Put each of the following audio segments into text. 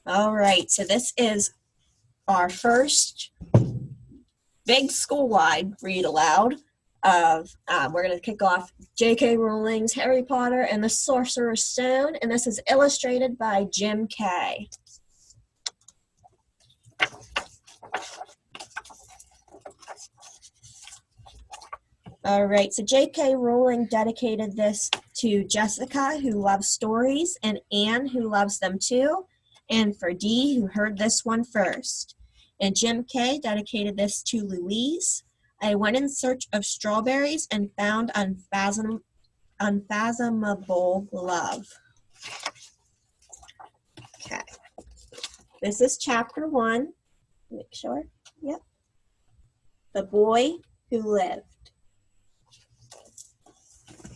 All right, so this is our first big school-wide read aloud of, we're going to kick off J.K. Rowling's Harry Potter and the Sorcerer's Stone, and this is illustrated by Jim Kay. All right, so J.K. Rowling dedicated this to Jessica, who loves stories, and Anne, who loves them too, and for Dee, who heard this one first. And Jim Kay dedicated this to Louise. I went in search of strawberries and found unfathomable love. Okay. This is chapter 1. Make sure. Yep. The Boy Who Lived.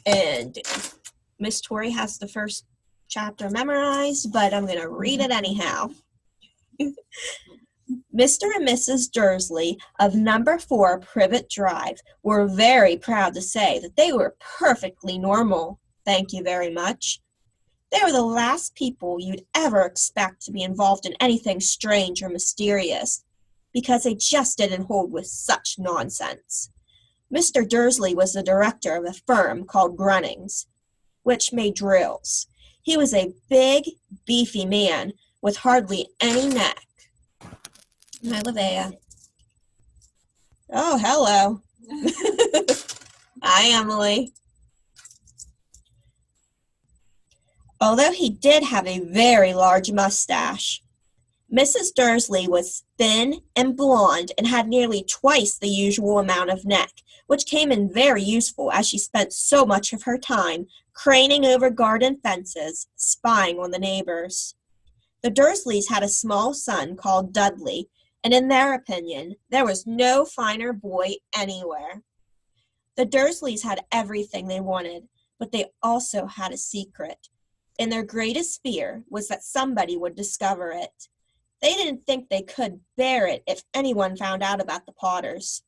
And Miss Tori has the first chapter memorized, but I'm going to read it anyhow. Mr. and Mrs. Dursley of number 4 Privet Drive were very proud to say that they were perfectly normal. Thank you very much. They were the last people you'd ever expect to be involved in anything strange or mysterious, because they just didn't hold with such nonsense. Mr. Dursley was the director of a firm called Grunnings, which made drills. He was a big, beefy man with hardly any neck. Hi, Livea. Oh, hello. Hi, Emily. Although he did have a very large mustache. Mrs. Dursley was thin and blonde and had nearly twice the usual amount of neck, which came in very useful as she spent so much of her time craning over garden fences, spying on the neighbors. The Dursleys had a small son called Dudley, and in their opinion, there was no finer boy anywhere. The Dursleys had everything they wanted, but they also had a secret, and their greatest fear was that somebody would discover it. They didn't think they could bear it if anyone found out about the Potters.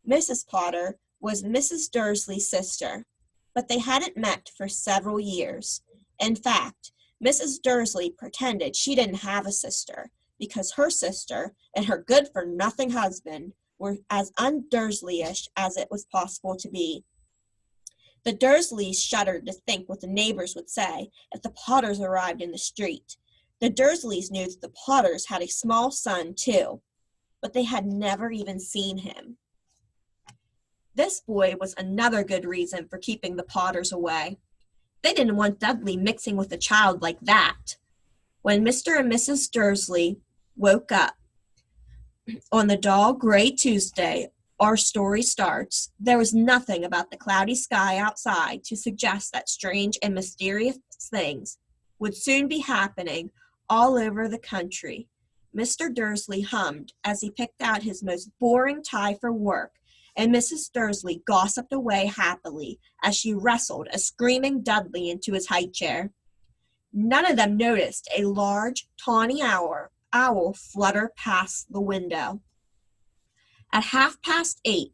Mrs. Potter was Mrs. Dursley's sister, but they hadn't met for several years. In fact, Mrs. Dursley pretended she didn't have a sister, because her sister and her good-for-nothing husband were as un-Dursleyish as it was possible to be. The Dursleys shuddered to think what the neighbors would say if the Potters arrived in the street. The Dursleys knew that the Potters had a small son, too, but they had never even seen him. This boy was another good reason for keeping the Potters away. They didn't want Dudley mixing with a child like that. When Mr. and Mrs. Dursley woke up on the dull gray Tuesday our story starts, there was nothing about the cloudy sky outside to suggest that strange and mysterious things would soon be happening all over the country. Mr. Dursley hummed as he picked out his most boring tie for work, and Mrs. Dursley gossiped away happily as she wrestled a screaming Dudley into his high chair. None of them noticed a large, tawny owl flutter past the window. At 8:30,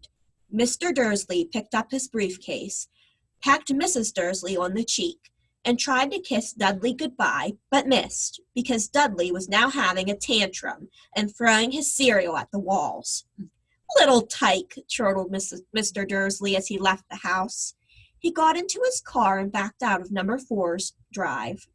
Mr. Dursley picked up his briefcase, pecked Mrs. Dursley on the cheek, and tried to kiss Dudley goodbye, but missed, because Dudley was now having a tantrum and throwing his cereal at the walls. "Little tyke," chortled Mr. Dursley as he left the house. He got into his car and backed out of number 4's drive.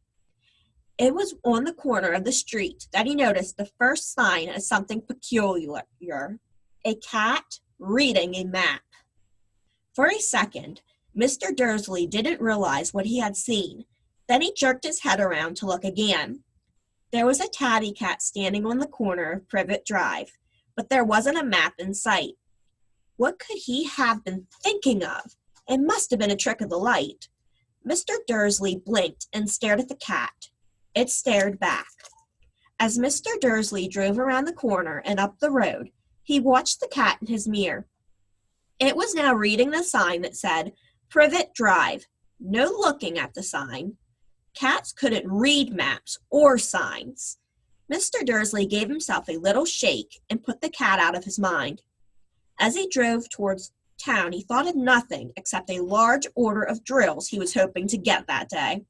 It was on the corner of the street that he noticed the first sign of something peculiar, a cat reading a map. For a second, Mr. Dursley didn't realize what he had seen. Then he jerked his head around to look again. There was a tabby cat standing on the corner of Privet Drive, but there wasn't a map in sight. What could he have been thinking of? It must have been a trick of the light. Mr. Dursley blinked and stared at the cat. It stared back. As Mr. Dursley drove around the corner and up the road, he watched the cat in his mirror. It was now reading the sign that said, Privet Drive. No looking at the sign. Cats couldn't read maps or signs. Mr. Dursley gave himself a little shake and put the cat out of his mind. As he drove towards town, he thought of nothing except a large order of drills he was hoping to get that day.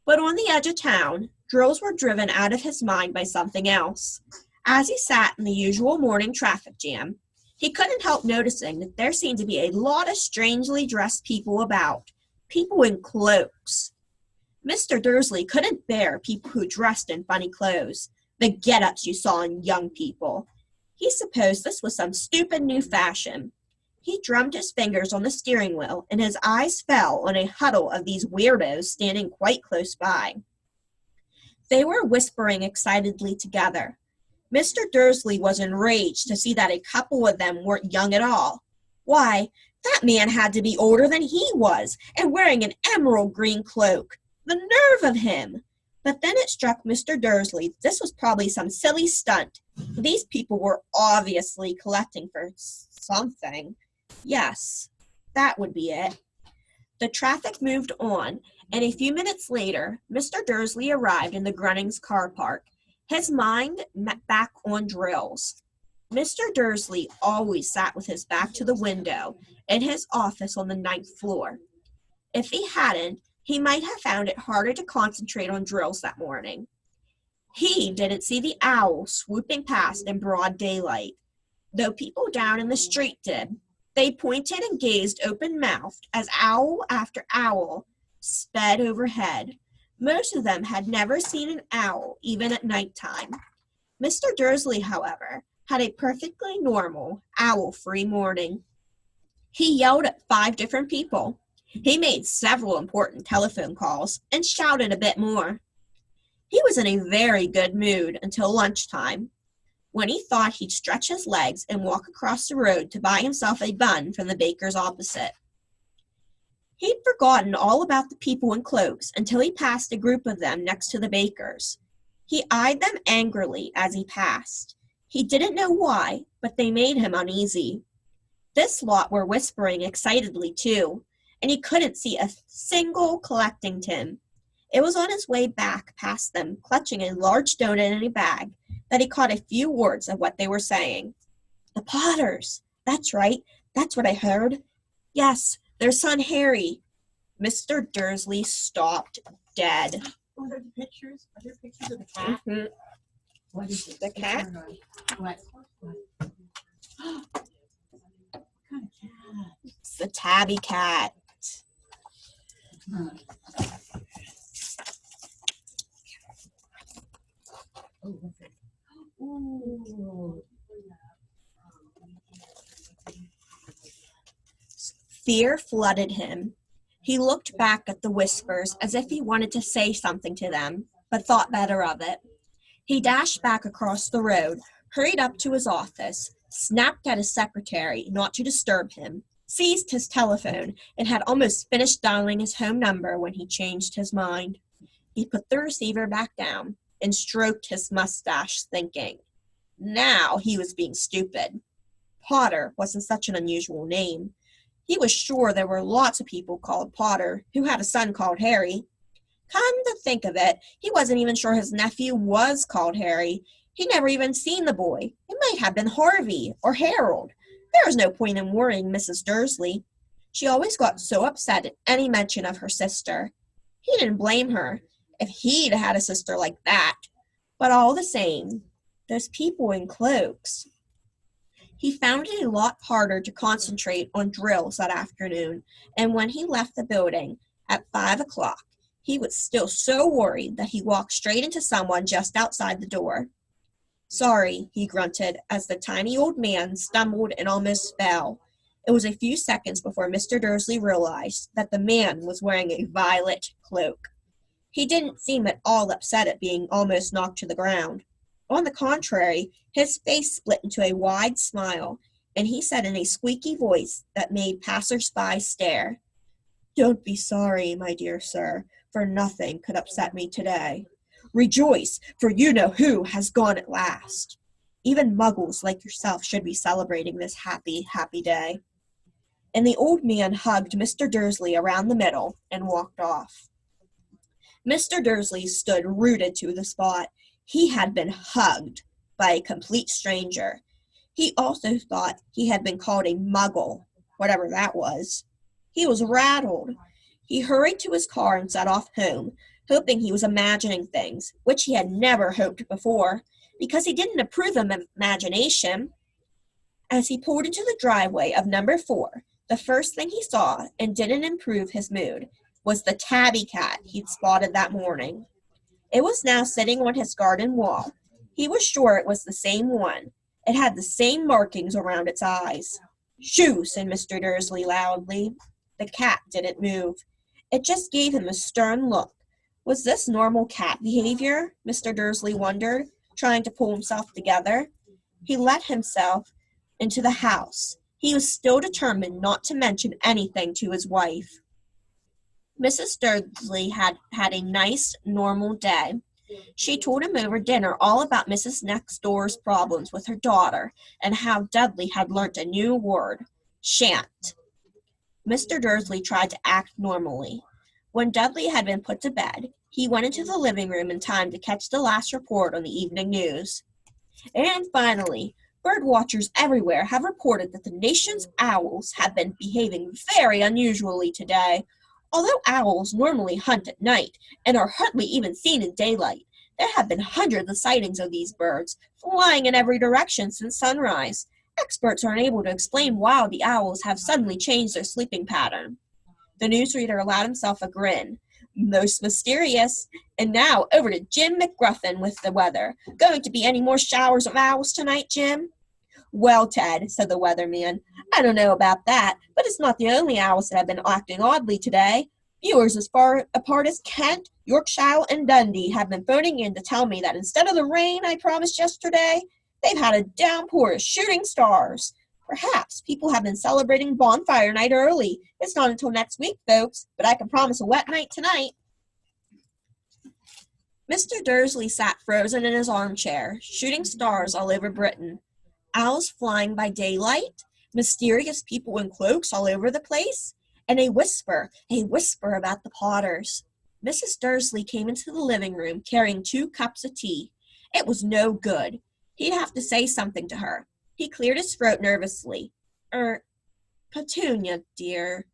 But on the edge of town, Drills were driven out of his mind by something else. As he sat in the usual morning traffic jam, he couldn't help noticing that there seemed to be a lot of strangely dressed people about, people in cloaks. Mr. Dursley couldn't bear people who dressed in funny clothes, the get-ups you saw in young people. He supposed this was some stupid new fashion. He drummed his fingers on the steering wheel, and his eyes fell on a huddle of these weirdos standing quite close by. They were whispering excitedly together. Mr. Dursley was enraged to see that a couple of them weren't young at all. Why, that man had to be older than he was, and wearing an emerald green cloak. The nerve of him! But then it struck Mr. Dursley this was probably some silly stunt. These people were obviously collecting for something. Yes, that would be it. The traffic moved on, and a few minutes later, Mr. Dursley arrived in the Grunnings car park, his mind back on drills. Mr. Dursley always sat with his back to the window in his office on the 9th floor. If he hadn't, he might have found it harder to concentrate on drills that morning. He didn't see the owl swooping past in broad daylight, though people down in the street did. They pointed and gazed open-mouthed as owl after owl sped overhead. Most of them had never seen an owl, even at nighttime. Mr. Dursley, however, had a perfectly normal, owl-free morning. He yelled at 5 different people. He made several important telephone calls and shouted a bit more. He was in a very good mood until lunchtime, when he thought he'd stretch his legs and walk across the road to buy himself a bun from the baker's opposite. He'd forgotten all about the people in cloaks until he passed a group of them next to the baker's. He eyed them angrily as he passed. He didn't know why, but they made him uneasy. This lot were whispering excitedly, too, and he couldn't see a single collecting tin. It was on his way back past them, clutching a large donut in a bag, that he caught a few words of what they were saying. The Potters! That's right, that's what I heard. Yes, their son Harry. Mr. Dursley stopped dead. Are there pictures? Are there pictures of the cat? Mm-hmm. What is it? The cat? What? What kind of cat? It's the tabby cat. Huh. Oh, what's it? Ooh. Fear flooded him. He looked back at the whispers as if he wanted to say something to them, but thought better of it. He dashed back across the road, hurried up to his office, snapped at his secretary not to disturb him, seized his telephone, and had almost finished dialing his home number when he changed his mind. He put the receiver back down and stroked his mustache, thinking. Now he was being stupid. Potter wasn't such an unusual name. He was sure there were lots of people called Potter who had a son called Harry. Come to think of it, he wasn't even sure his nephew was called Harry. He'd never even seen the boy. It might have been Harvey or Harold. There was no point in worrying Mrs. Dursley. She always got so upset at any mention of her sister. He didn't blame her if he'd had a sister like that. But all the same, those people in cloaks. He found it a lot harder to concentrate on drills that afternoon, and when he left the building at 5 o'clock, he was still so worried that he walked straight into someone just outside the door. Sorry, he grunted as the tiny old man stumbled and almost fell. It was a few seconds before Mr. Dursley realized that the man was wearing a violet cloak. He didn't seem at all upset at being almost knocked to the ground. On the contrary, his face split into a wide smile, and he said in a squeaky voice that made passers-by stare, "Don't be sorry, my dear sir, for nothing could upset me today. Rejoice, for you know who has gone at last. Even muggles like yourself should be celebrating this happy, happy day." And the old man hugged Mr. Dursley around the middle and walked off. Mr. Dursley stood rooted to the spot. He had been hugged by a complete stranger. He also thought he had been called a muggle, whatever that was. He was rattled. He hurried to his car and set off home, hoping he was imagining things, which he had never hoped before, because he didn't approve of imagination. As he pulled into the driveway of number 4, the first thing he saw, and didn't improve his mood, was the tabby cat he'd spotted that morning. It was now sitting on his garden wall. He was sure it was the same one. It had the same markings around its eyes. "Shoo!" said Mr. Dursley loudly. The cat didn't move. It just gave him a stern look. Was this normal cat behavior? Mr. Dursley wondered, trying to pull himself together. He let himself into the house. He was still determined not to mention anything to his wife. Mrs. Dursley had a nice, normal day. She told him over dinner all about Mrs. Next Door's problems with her daughter and how Dudley had learnt a new word, shan't. Mr. Dursley tried to act normally. When Dudley had been put to bed, he went into the living room in time to catch the last report on the evening news. And finally, bird watchers everywhere have reported that the nation's owls have been behaving very unusually today. Although owls normally hunt at night and are hardly even seen in daylight, there have been hundreds of sightings of these birds, flying in every direction since sunrise. Experts are unable to explain why the owls have suddenly changed their sleeping pattern. The newsreader allowed himself a grin. Most mysterious. And now over to Jim McGruffin with the weather. Going to be any more showers of owls tonight, Jim? "Well, Ted," said the weatherman, "I don't know about that, but it's not the only owls that have been acting oddly today. Viewers as far apart as Kent, Yorkshire, and Dundee have been phoning in to tell me that instead of the rain I promised yesterday, they've had a downpour of shooting stars. Perhaps people have been celebrating bonfire night early. It's not until next week, folks, but I can promise a wet night tonight." Mr. Dursley sat frozen in his armchair, shooting stars all over Britain. Owls flying by daylight, mysterious people in cloaks all over the place, and a whisper about the Potters. Mrs. Dursley came into the living room carrying 2 cups of tea. It was no good. He'd have to say something to her. He cleared his throat nervously. "Petunia, dear,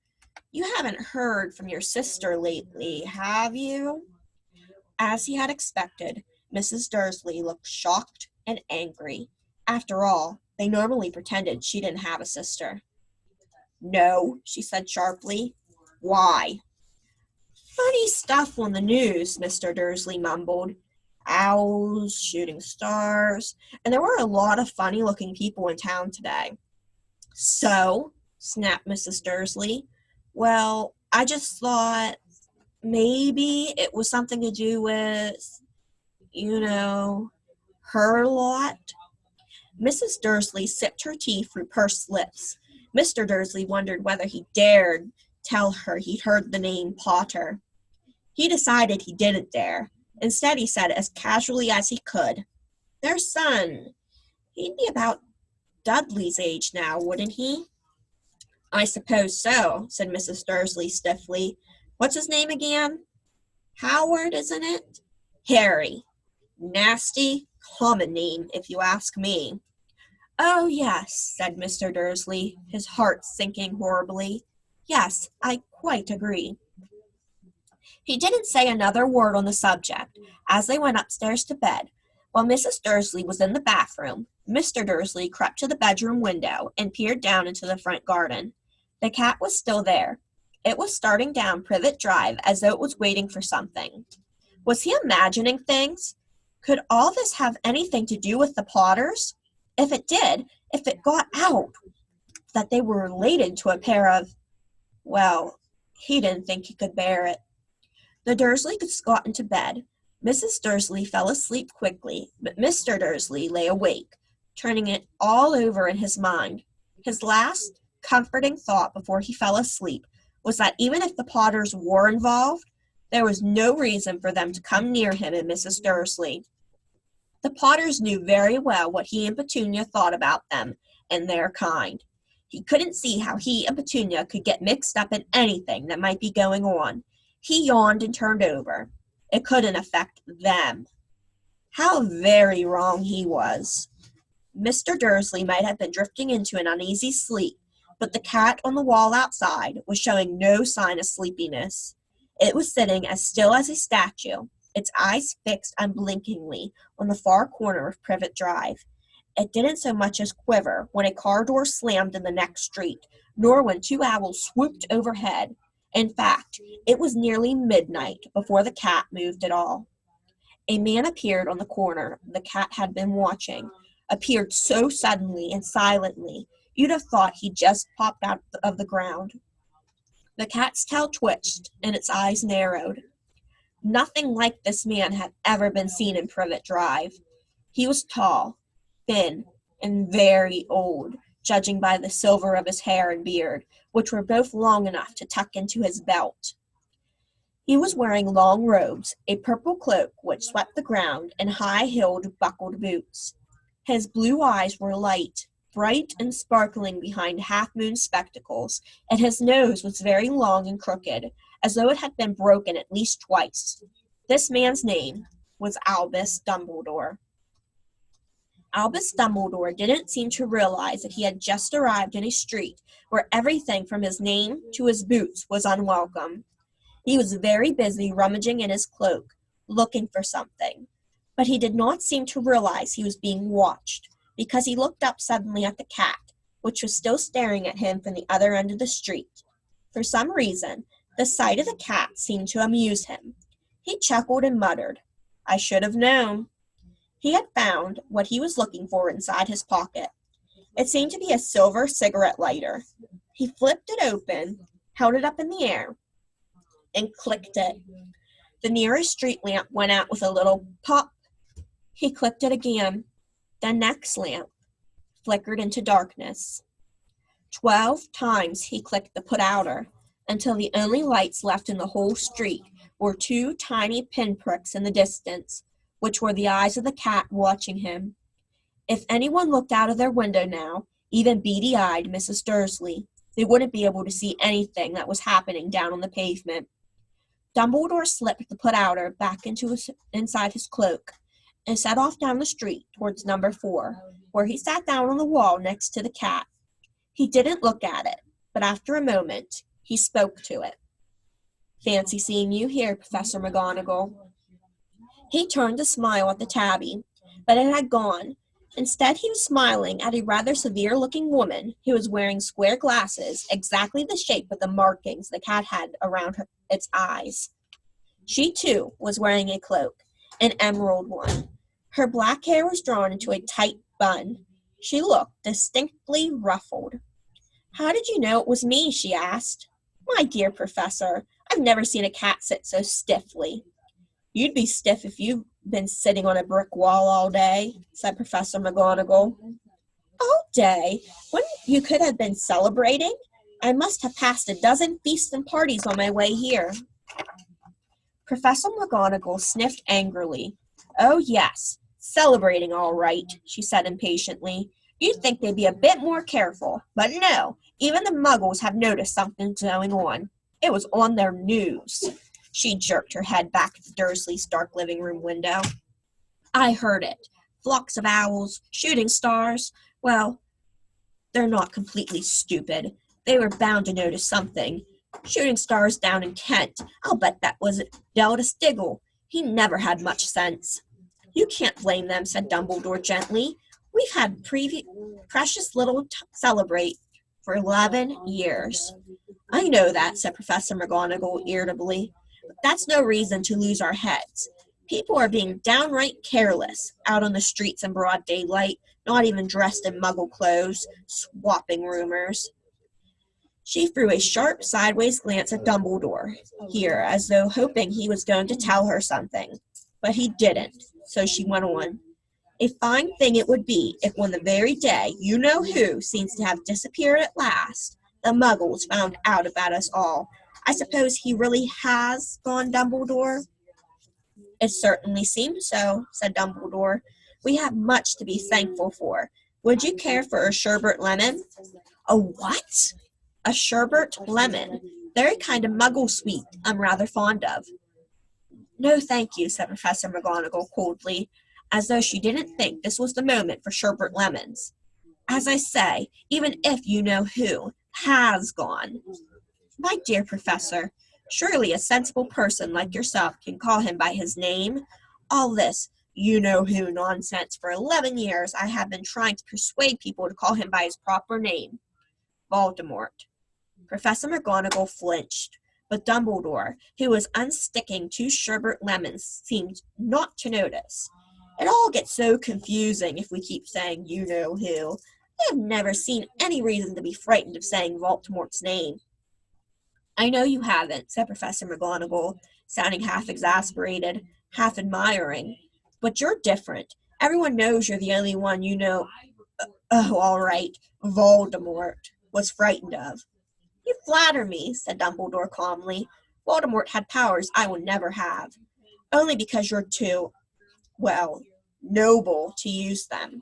you haven't heard from your sister lately, have you?" As he had expected, Mrs. Dursley looked shocked and angry. After all, they normally pretended she didn't have a sister. "No," she said sharply. "Why?" "Funny stuff on the news," Mr. Dursley mumbled. "Owls, shooting stars, and there were a lot of funny-looking people in town today." "So?" snapped Mrs. Dursley. "Well, I just thought maybe it was something to do with, her lot." Mrs. Dursley sipped her tea through pursed lips. Mr. Dursley wondered whether he dared tell her he'd heard the name Potter. He decided he didn't dare. Instead, he said as casually as he could, "Their son. He'd be about Dudley's age now, wouldn't he?" "I suppose so," said Mrs. Dursley stiffly. "What's his name again?" "Howard, isn't it?" "Harry. Nasty, common name, if you ask me." "Oh, yes," said Mr. Dursley, his heart sinking horribly. "Yes, I quite agree." He didn't say another word on the subject. As they went upstairs to bed, while Mrs. Dursley was in the bathroom, Mr. Dursley crept to the bedroom window and peered down into the front garden. The cat was still there. It was starting down Privet Drive as though it was waiting for something. Was he imagining things? Could all this have anything to do with the Potters? If it did, if it got out that they were related to a pair of, well, he didn't think he could bear it. The Dursleys got into bed. Mrs. Dursley fell asleep quickly, but Mr. Dursley lay awake, turning it all over in his mind. His last comforting thought before he fell asleep was that even if the Potters were involved, there was no reason for them to come near him and Mrs. Dursley. The Potters knew very well what he and Petunia thought about them and their kind. He couldn't see how he and Petunia could get mixed up in anything that might be going on. He yawned and turned over. It couldn't affect them. How very wrong he was. Mr. Dursley might have been drifting into an uneasy sleep, but the cat on the wall outside was showing no sign of sleepiness. It was sitting as still as a statue, its eyes fixed unblinkingly on the far corner of Privet Drive. It didn't so much as quiver when a car door slammed in the next street, nor when two owls swooped overhead. In fact, it was nearly midnight before the cat moved at all. A man appeared on the corner the cat had been watching, appeared so suddenly and silently, you'd have thought he just popped out of the ground. The cat's tail twitched, and its eyes narrowed. Nothing like this man had ever been seen in Privet Drive. He was tall, thin, and very old, judging by the silver of his hair and beard, which were both long enough to tuck into his belt. He was wearing long robes, a purple cloak which swept the ground, and high-heeled, buckled boots. His blue eyes were light, bright and sparkling behind half-moon spectacles, and his nose was very long and crooked, as though it had been broken at least twice. This man's name was Albus Dumbledore. Albus Dumbledore didn't seem to realize that he had just arrived in a street where everything from his name to his boots was unwelcome. He was very busy rummaging in his cloak, looking for something, but he did not seem to realize he was being watched, because he looked up suddenly at the cat, which was still staring at him from the other end of the street. For some reason, the sight of the cat seemed to amuse him. He chuckled and muttered, "I should have known." He had found what he was looking for inside his pocket. It seemed to be a silver cigarette lighter. He flipped it open, held it up in the air, and clicked it. The nearest street lamp went out with a little pop. He clicked it again. The next lamp flickered into darkness. 12 times he clicked the put-outer, until the only lights left in the whole street were two tiny pinpricks in the distance, which were the eyes of the cat watching him. If anyone looked out of their window now, even beady-eyed Mrs. Dursley, they wouldn't be able to see anything that was happening down on the pavement. Dumbledore slipped the put-outer back inside his cloak, and set off down the street towards number 4, where he sat down on the wall next to the cat. He didn't look at it, but after a moment, he spoke to it. "Fancy seeing you here, Professor McGonagall." He turned to smile at the tabby, but it had gone. Instead, he was smiling at a rather severe-looking woman who was wearing square glasses, exactly the shape of the markings the cat had around its eyes. She, too, was wearing a cloak, an emerald one. Her black hair was drawn into a tight bun. She looked distinctly ruffled. "How did you know it was me?" she asked. "My dear Professor, I've never seen a cat sit so stiffly." "You'd be stiff if you've been sitting on a brick wall all day," said Professor McGonagall. "All day? When you could have been celebrating? I must have passed a dozen feasts and parties on my way here." Professor McGonagall sniffed angrily. "Oh, yes, celebrating all right," she said impatiently. "You'd think they'd be a bit more careful, but no, even the Muggles have noticed something's going on. It was on their news." She jerked her head back at the Dursleys' dark living room window. "I heard it. Flocks of owls, shooting stars. Well, they're not completely stupid. They were bound to notice something. Shooting stars down in Kent. I'll bet that was Delta Stiggle. He never had much sense." "You can't blame them," said Dumbledore gently. "We've had precious little celebrate for 11 years. "I know that," said Professor McGonagall irritably. "But that's no reason to lose our heads. People are being downright careless, out on the streets in broad daylight, not even dressed in Muggle clothes, swapping rumors." She threw a sharp sideways glance at Dumbledore here, as though hoping he was going to tell her something. But he didn't, so she went on. "A fine thing it would be if on the very day you-know-who seems to have disappeared at last, the Muggles found out about us all. I suppose he really has gone, Dumbledore?" "It certainly seems so," said Dumbledore. "We have much to be thankful for. Would you care for a sherbet lemon?" "A what?" "A sherbet lemon. Very kind of Muggle sweet I'm rather fond of." "No, thank you," said Professor McGonagall coldly, as though she didn't think this was the moment for sherbet lemons. "As I say, even if you-know-who has gone." "My dear Professor, Surely a sensible person like yourself can call him by his name. All this you-know-who nonsense. For 11 years I have been trying to persuade people to call him by his proper name. Voldemort. Professor McGonagall flinched, but Dumbledore, who was unsticking 2 sherbet lemons, seemed not to notice. It all gets so confusing if we keep saying you-know-who. I have never seen any reason to be frightened of saying Voldemort's name. I know you haven't, said Professor McGonagall, sounding half exasperated, half admiring. But you're different. Everyone knows you're the only one you know. Oh, all right, Voldemort was frightened of. You flatter me, said Dumbledore calmly. Voldemort had powers I will never have, only because you're too, well, noble to use them.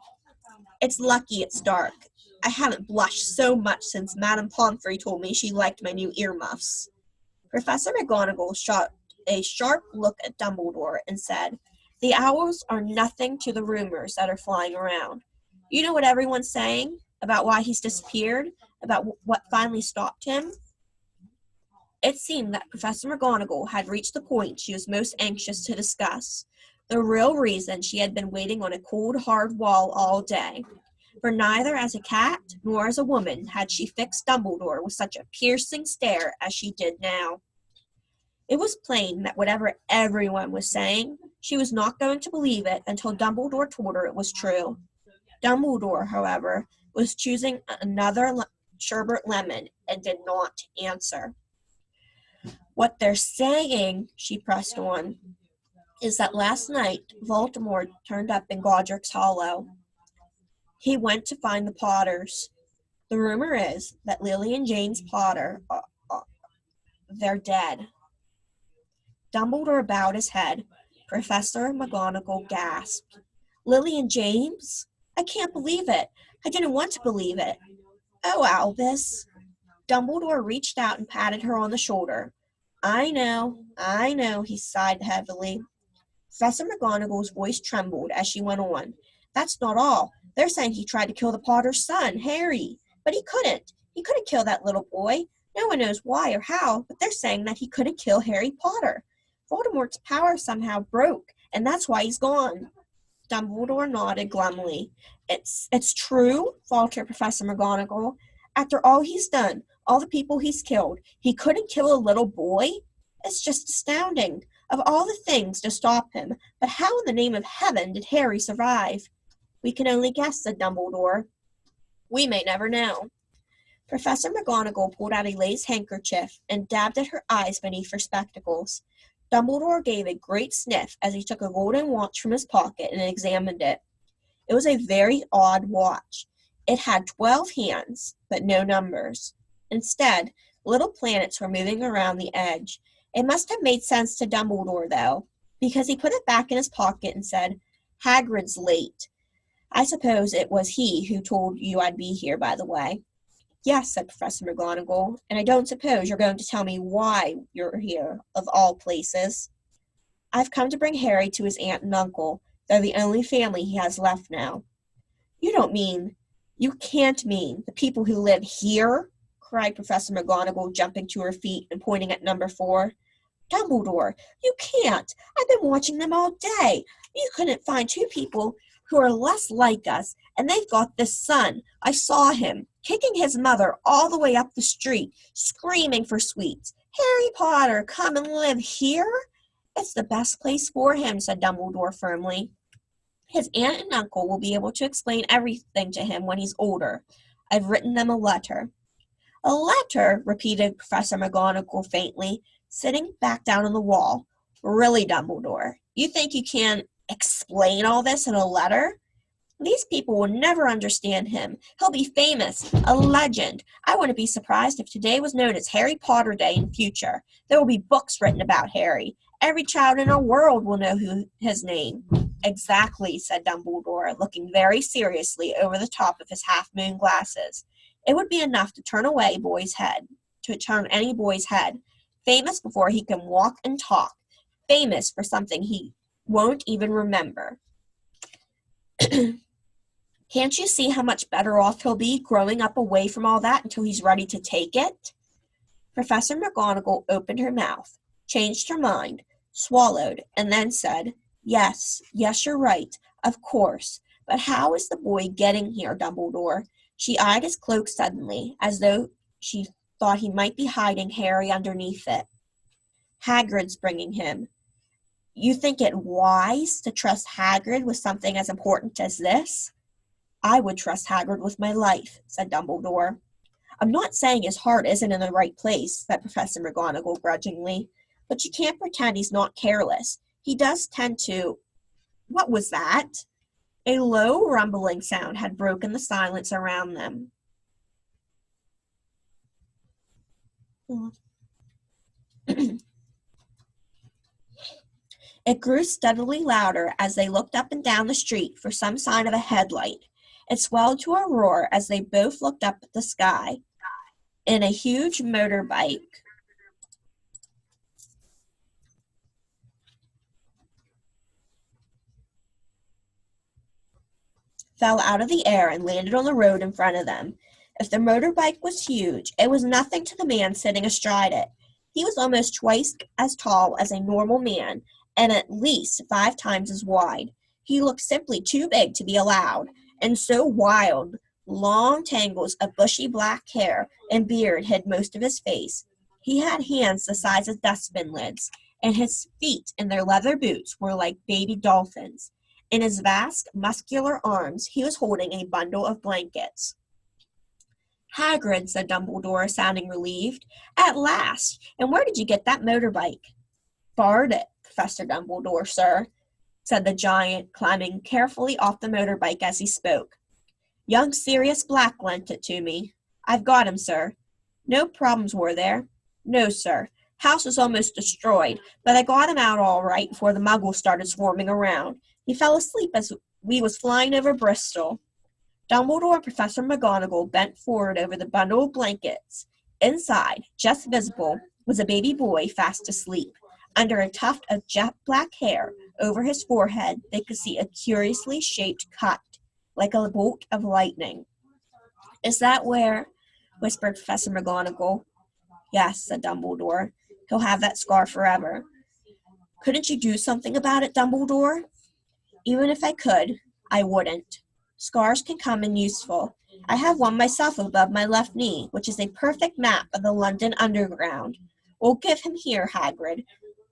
It's lucky it's dark. I haven't blushed so much since Madame Pomfrey told me she liked my new earmuffs. Professor McGonagall shot a sharp look at Dumbledore and said, The owls are nothing to the rumors that are flying around. You know what everyone's saying about why he's disappeared, about what finally stopped him? It seemed that Professor McGonagall had reached the point she was most anxious to discuss, the real reason she had been waiting on a cold, hard wall all day. For neither as a cat nor as a woman had she fixed Dumbledore with such a piercing stare as she did now. It was plain that whatever everyone was saying, she was not going to believe it until Dumbledore told her it was true. Dumbledore, however, was choosing another sherbet lemon and did not answer. What they're saying, she pressed on, is that last night Voldemort turned up in Godric's Hollow. He went to find the Potters. The rumor is that Lily and James Potter, they're dead. Dumbledore bowed his head. Professor McGonagall gasped. Lily and James? I can't believe it. I didn't want to believe it. Oh, Albus. Dumbledore reached out and patted her on the shoulder. I know, he sighed heavily. Professor McGonagall's voice trembled as she went on. That's not all. They're saying he tried to kill the Potter's son, Harry. But he couldn't. He couldn't kill that little boy. No one knows why or how, but they're saying that he couldn't kill Harry Potter. Voldemort's power somehow broke, and that's why he's gone. Dumbledore nodded glumly. It's true, faltered Professor McGonagall. After all he's done, all the people he's killed, he couldn't kill a little boy? It's just astounding. Of all the things to stop him, but how in the name of heaven did Harry survive? We can only guess, said Dumbledore. We may never know. Professor McGonagall pulled out a lace handkerchief and dabbed at her eyes beneath her spectacles. Dumbledore gave a great sniff as he took a golden watch from his pocket and examined it. It was a very odd watch. It had 12 hands, but no numbers. Instead, little planets were moving around the edge. It must have made sense to Dumbledore, though, because he put it back in his pocket and said, Hagrid's late. I suppose it was he who told you I'd be here, by the way. Yes, said Professor McGonagall, and I don't suppose you're going to tell me why you're here, of all places. I've come to bring Harry to his aunt and uncle. They're the only family he has left now. You can't mean the people who live here, cried Professor McGonagall, jumping to her feet and pointing at number 4. Dumbledore, you can't. I've been watching them all day. You couldn't find 2 people who are less like us, and they've got this son. I saw him, kicking his mother all the way up the street, screaming for sweets. Harry Potter, come and live here? It's the best place for him, said Dumbledore firmly. His aunt and uncle will be able to explain everything to him when he's older. I've written them a letter. A letter, repeated Professor McGonagall faintly, sitting back down on the wall. Really, Dumbledore, you think you can explain all this in a letter? These people will never understand him. He'll be famous, a legend. I wouldn't be surprised if today was known as Harry Potter Day in future. There will be books written about Harry. Every child in our world will know his name. Exactly, said Dumbledore, looking very seriously over the top of his half-moon glasses. It would be enough to turn any boy's head. Famous before he can walk and talk. Famous for something he won't even remember. Can't you see how much better off he'll be growing up away from all that until he's ready to take it? Professor McGonagall opened her mouth, changed her mind, swallowed, and then said, Yes, you're right, of course. But how is the boy getting here, Dumbledore? She eyed his cloak suddenly, as though she thought he might be hiding Harry underneath it. Hagrid's bringing him. You think it wise to trust Hagrid with something as important as this? I would trust Hagrid with my life, said Dumbledore. I'm not saying his heart isn't in the right place, said Professor McGonagall grudgingly, but you can't pretend he's not careless. He does tend to... What was that? A low rumbling sound had broken the silence around them. It grew steadily louder as they looked up and down the street for some sign of a headlight. It swelled to a roar as they both looked up at the sky. In a huge motorbike fell out of the air and landed on the road in front of them. If the motorbike was huge, it was nothing to the man sitting astride it. He was almost twice as tall as a normal man, and at least 5 times as wide. He looked simply too big to be allowed, and so wild, long tangles of bushy black hair and beard hid most of his face. He had hands the size of dustbin lids, and his feet in their leather boots were like baby dolphins. In his vast, muscular arms, he was holding a bundle of blankets. Hagrid, said Dumbledore, sounding relieved. At last! And where did you get that motorbike? Borrowed it, Professor Dumbledore, sir, said the giant, climbing carefully off the motorbike as he spoke. Young Sirius Black lent it to me. I've got him, sir. No problems were there? No, sir. House was almost destroyed, but I got him out all right before the muggles started swarming around. He fell asleep as we was flying over Bristol. Dumbledore and Professor McGonagall bent forward over the bundle of blankets. Inside, just visible, was a baby boy fast asleep. Under a tuft of jet black hair over his forehead, they could see a curiously shaped cut, like a bolt of lightning. Is that where? Whispered Professor McGonagall. Yes, said Dumbledore. He'll have that scar forever. Couldn't you do something about it, Dumbledore? Even if I could, I wouldn't. Scars can come in useful. I have one myself above my left knee, which is a perfect map of the London Underground. We'll give him here, Hagrid.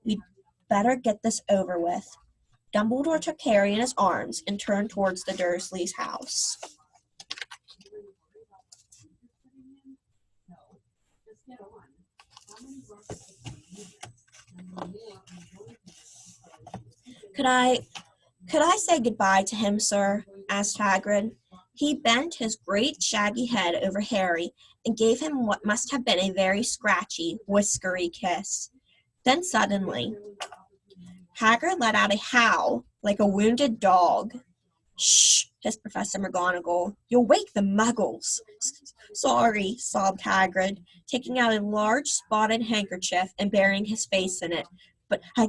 We'd better get this over with. Dumbledore took Harry in his arms and turned towards the Dursleys' house. Could I say goodbye to him, sir? Asked Hagrid. He bent his great shaggy head over Harry and gave him what must have been a very scratchy, whiskery kiss. Then suddenly, Hagrid let out a howl like a wounded dog. Shh, hissed Professor McGonagall. You'll wake the muggles. Sorry, sobbed Hagrid, taking out a large spotted handkerchief and burying his face in it. But I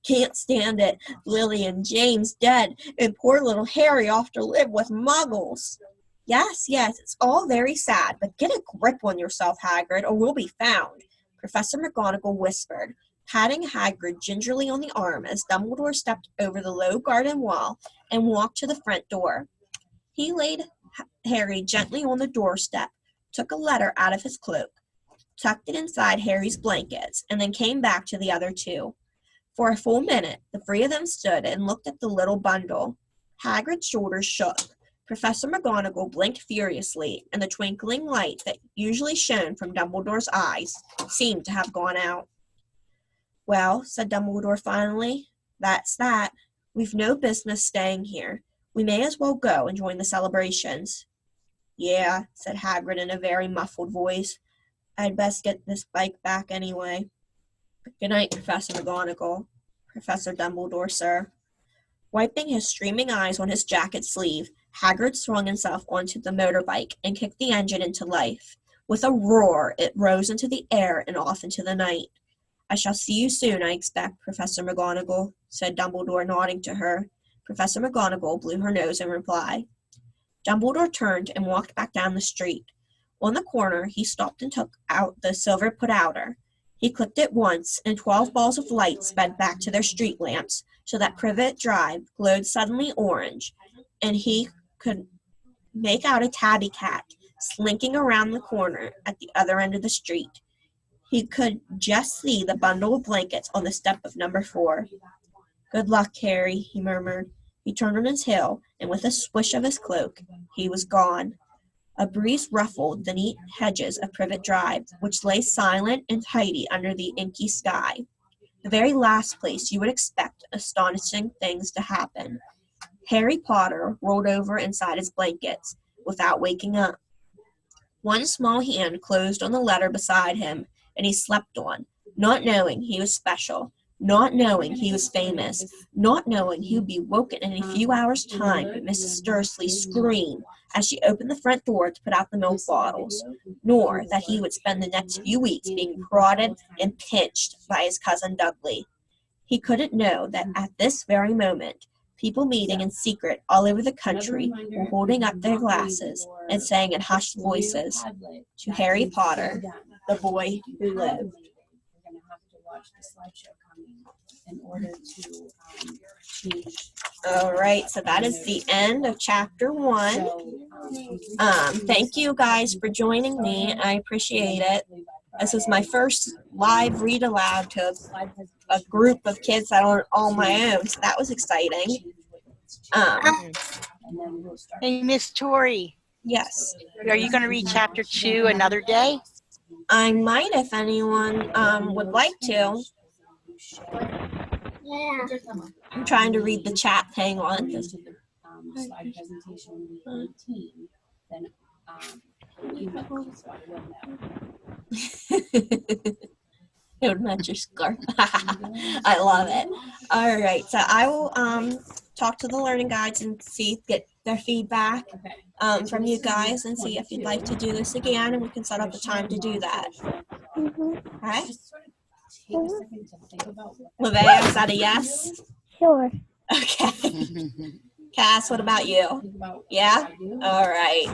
can't stand it. Lily and James dead, and poor little Harry off to live with muggles. Yes, it's all very sad, but get a grip on yourself, Hagrid, or we'll be found, Professor McGonagall whispered, patting Hagrid gingerly on the arm as Dumbledore stepped over the low garden wall and walked to the front door. He laid Harry gently on the doorstep, took a letter out of his cloak, tucked it inside Harry's blankets, and then came back to the other two. For a full minute, the 3 of them stood and looked at the little bundle. Hagrid's shoulders shook. Professor McGonagall blinked furiously, and the twinkling light that usually shone from Dumbledore's eyes seemed to have gone out. Well, said Dumbledore finally, that's that. We've no business staying here. We may as well go and join the celebrations. Yeah, said Hagrid in a very muffled voice. I'd best get this bike back anyway. Good night, Professor McGonagall. Professor Dumbledore, sir. Wiping his streaming eyes on his jacket sleeve, Hagrid swung himself onto the motorbike and kicked the engine into life. With a roar, it rose into the air and off into the night. I shall see you soon, I expect, Professor McGonagall, said Dumbledore, nodding to her. Professor McGonagall blew her nose in reply. Dumbledore turned and walked back down the street. On the corner, he stopped and took out the silver put-outer. He clicked it once, and 12 balls of light sped back to their street lamps, so that Privet Drive glowed suddenly orange, and he could make out a tabby cat slinking around the corner at the other end of the street. He could just see the bundle of blankets on the step of number 4. "Good luck, Harry," he murmured. He turned on his heel, and with a swish of his cloak, he was gone. A breeze ruffled the neat hedges of Privet Drive, which lay silent and tidy under the inky sky. The very last place you would expect astonishing things to happen. Harry Potter rolled over inside his blankets without waking up. One small hand closed on the letter beside him, and he slept on, not knowing he was special, not knowing he was famous, not knowing he would be woken in a few hours' time by Mrs. Dursley's scream as she opened the front door to put out the milk bottles, nor that he would spend the next few weeks being prodded and pinched by his cousin Dudley. He couldn't know that at this very moment, people meeting in secret all over the country were holding up their glasses and saying in hushed voices, "To Harry Potter, the boy who lived." We're going to have to watch the slideshow coming in order to change. All right, so that is the end of chapter 1. Thank you guys for joining me. I appreciate it. This was my first live read aloud to a group of kids that aren't all my own, so that was exciting. Hey, Miss Tori, Yes, are you going to read chapter 2 another day? I might if anyone would like to. Yeah. I'm trying to read the chat. Hang on. Slide presentation week 18, then email so I will know. It would match your scarf. I love it. All right, so I will talk to the learning guides and get their feedback from you guys and see if you'd like to do this again, and we can set up a time to do that. Okay? Just sort of take a second to think about what Livea, is that a yes? Sure. Okay. Cass, what about you? think about Yeah? what I do. All right.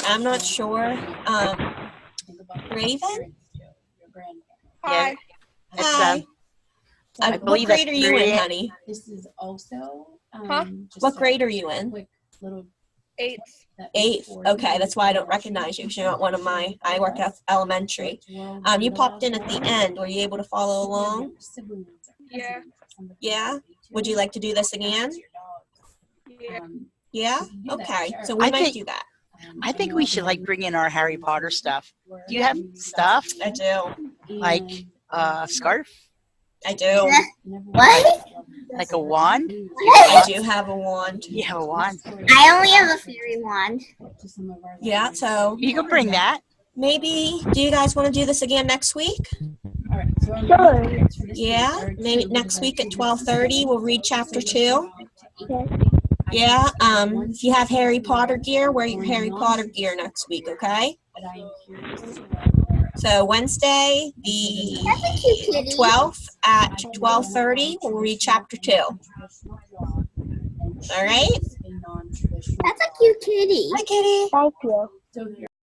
I'm not sure. Think about Raven? your grandparents. Yeah. It's, Hi. I What believe grade that's are you in, grade- honey? This is also just What a grade are you in? quick little 8th. that 8th. for Okay, you. that's why I don't recognize you, because you're not one of my. I work at elementary. You popped in at the end. Were you able to follow along? Yeah. Yeah? Would you like to do this again? Yeah. Yeah? Okay, so we I might think- do that. I think we should bring in our Harry Potter stuff. Do you have stuff I do. like a scarf, I do. What? like a wand? I do have a wand. You have a wand. I only have a fairy wand. Yeah, so You can bring that. maybe, do you guys want to do this again next week? Sure. Yeah, maybe next week at 12:30 we'll read chapter 2. Yeah, if you have Harry Potter gear, wear your Harry Potter gear next week, okay? So Wednesday, the That's a cute kitty. 12th at 12:30, we'll read chapter 2. All right? That's a cute kitty. Hi, Kitty. Thank you. So